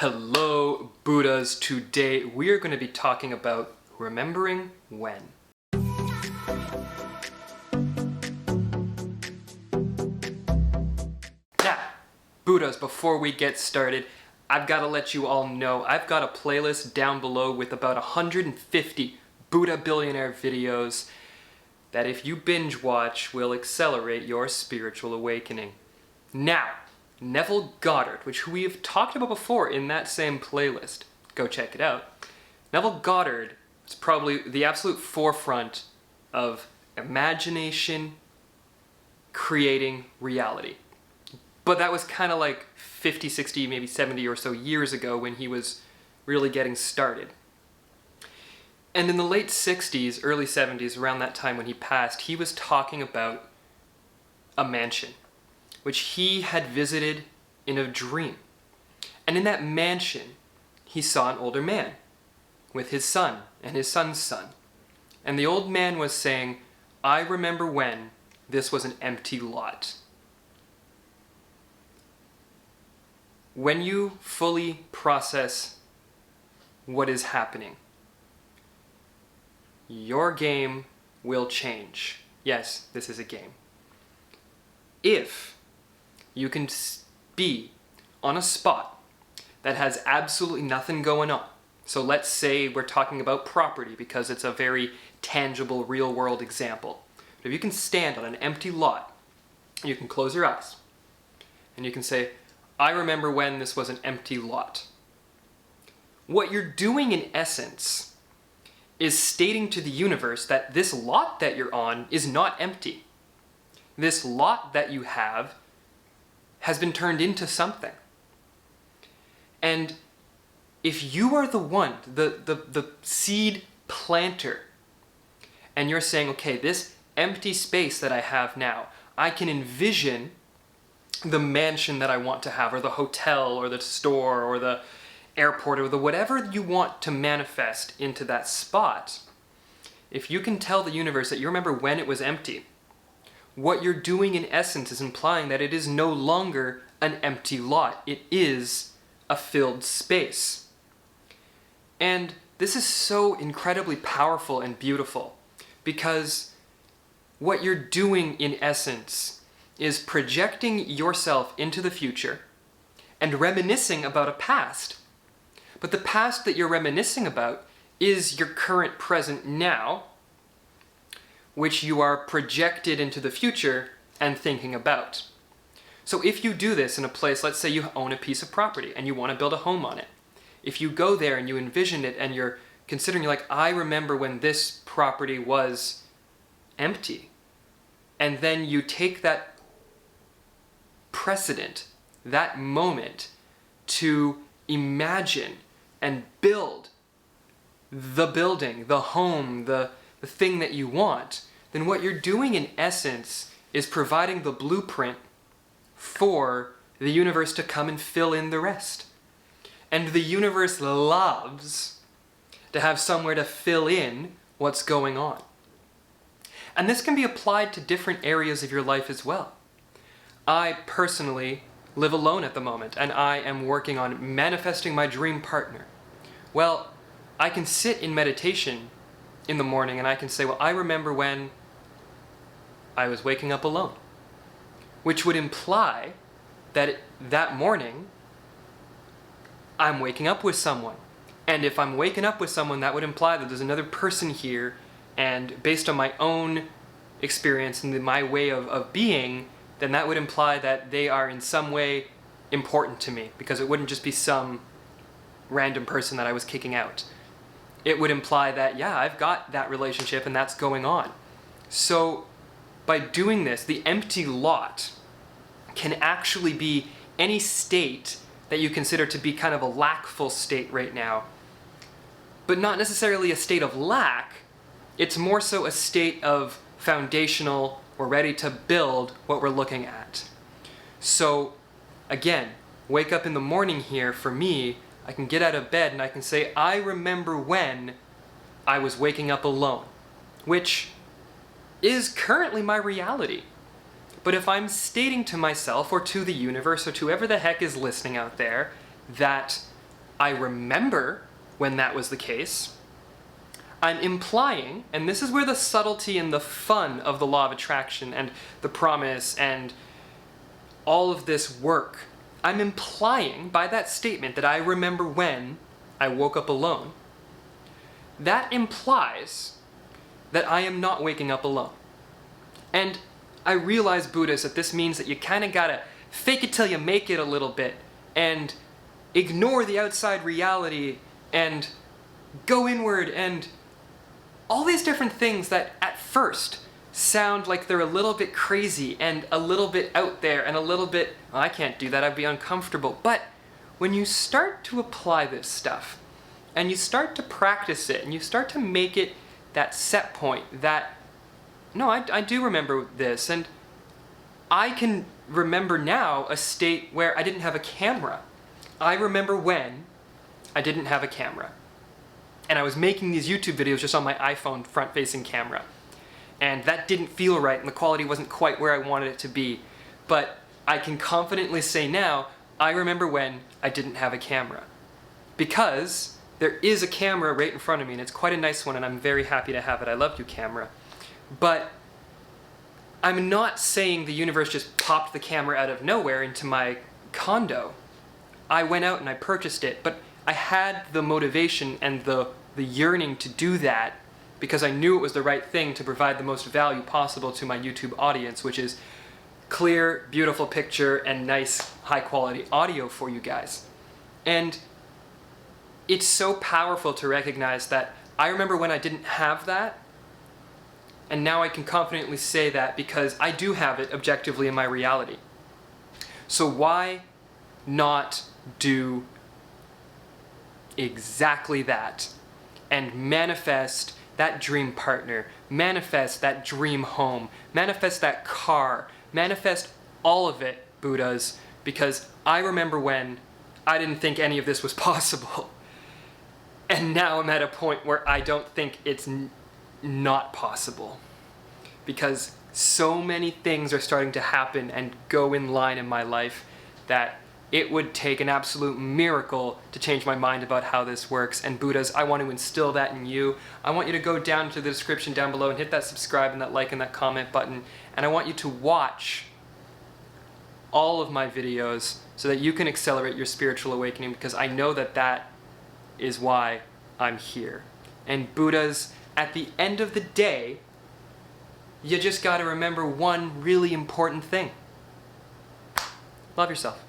Hello, Buddhas. Today we are going to be talking about remembering when. Now, Buddhas, before we get started, I've got to let you all know I've got a playlist down below with about 150 Buddha Billionaire videos that if you binge watch will accelerate your spiritual awakening. Now, Neville Goddard, which we have talked about before in that same playlist. Go check it out. Neville Goddard is probably the absolute forefront of imagination creating reality. But that was kind of like 50, 60, maybe 70 or so years ago when he was really getting started. And in the late 60s, early 70s, around that time when he passed, he was talking about a mansion which he had visited in a dream. And in that mansion, he saw an older man with his son and his son's son. And the old man was saying, "I remember when this was an empty lot." When you fully process what is happening, your game will change. Yes, this is a game. If you can be on a spot that has absolutely nothing going on. So let's say we're talking about property because it's a very tangible, real-world example. But if you can stand on an empty lot, you can close your eyes and you can say, "I remember when this was an empty lot." What you're doing in essence is stating to the universe that this lot that you're on is not empty. This lot that you have has been turned into something. And if you are the one, the seed planter, and you're saying, okay, this empty space that I have now, I can envision the mansion that I want to have, or the hotel, or the store, or the airport, or the whatever you want to manifest into that spot. If you can tell the universe that you remember when it was empty, what you're doing in essence is implying that it is no longer an empty lot. It is a filled space. And this is so incredibly powerful and beautiful because what you're doing in essence is projecting yourself into the future and reminiscing about a past. But the past that you're reminiscing about is your current present now, which you are projected into the future and thinking about. So if you do this in a place, let's say you own a piece of property and you want to build a home on it. If you go there and you envision it and you're considering, you're like, I remember when this property was empty. And then you take that precedent, that moment, to imagine and build the building, the home, the thing that you want, then what you're doing in essence is providing the blueprint for the universe to come and fill in the rest. And the universe loves to have somewhere to fill in what's going on. And this can be applied to different areas of your life as well. I personally live alone at the moment, and I am working on manifesting my dream partner. Well, I can sit in meditation in the morning and I can say, well, I remember when I was waking up alone, which would imply that that morning I'm waking up with someone. And if I'm waking up with someone, that would imply that there's another person here, and based on my own experience and my way of being, then that would imply that they are in some way important to me, because it wouldn't just be some random person that I was kicking out. It would imply that, yeah, I've got that relationship and that's going on. So by doing this, the empty lot can actually be any state that you consider to be kind of a lackful state right now. But not necessarily a state of lack, it's more so a state of foundational, we're ready to build what we're looking at. So again, wake up in the morning here, for me, I can get out of bed and I can say, I remember when I was waking up alone, which is currently my reality. But if I'm stating to myself or to the universe or to whoever the heck is listening out there that I remember when that was the case, I'm implying, and this is where the subtlety and the fun of the law of attraction and the promise and all of this work, I'm implying by that statement that I remember when I woke up alone. That implies that I am not waking up alone. And I realize, Buddhists, that this means that you kind of gotta fake it till you make it a little bit and ignore the outside reality and go inward and all these different things that at first sound like they're a little bit crazy and a little bit out there and a little bit, well, I can't do that, I'd be uncomfortable. But when you start to apply this stuff and you start to practice it and you start to make it that set point that, no, I do remember this, and I can remember now a state where I didn't have a camera. I remember when I didn't have a camera. And I was making these YouTube videos just on my iPhone front-facing camera. And that didn't feel right, and the quality wasn't quite where I wanted it to be. But I can confidently say now, I remember when I didn't have a camera. Because there is a camera right in front of me, and it's quite a nice one, and I'm very happy to have it. I love you, camera. But I'm not saying the universe just popped the camera out of nowhere into my condo. I went out and I purchased it, but I had the motivation and the yearning to do that because I knew it was the right thing to provide the most value possible to my YouTube audience, which is clear, beautiful picture and nice, high-quality audio for you guys. And it's so powerful to recognize that I remember when I didn't have that, and now I can confidently say that because I do have it objectively in my reality. So why not do exactly that and manifest that dream partner, manifest that dream home, manifest that car, manifest all of it, Buddhas, because I remember when I didn't think any of this was possible. And now I'm at a point where I don't think it's not possible, because so many things are starting to happen and go in line in my life that it would take an absolute miracle to change my mind about how this works. And Buddhas, I want to instill that in you. I want you to go down to the description down below and hit that subscribe and that like and that comment button. And I want you to watch all of my videos so that you can accelerate your spiritual awakening, because I know that that is why I'm here. And Buddhas, at the end of the day, you just got to remember one really important thing. Love yourself.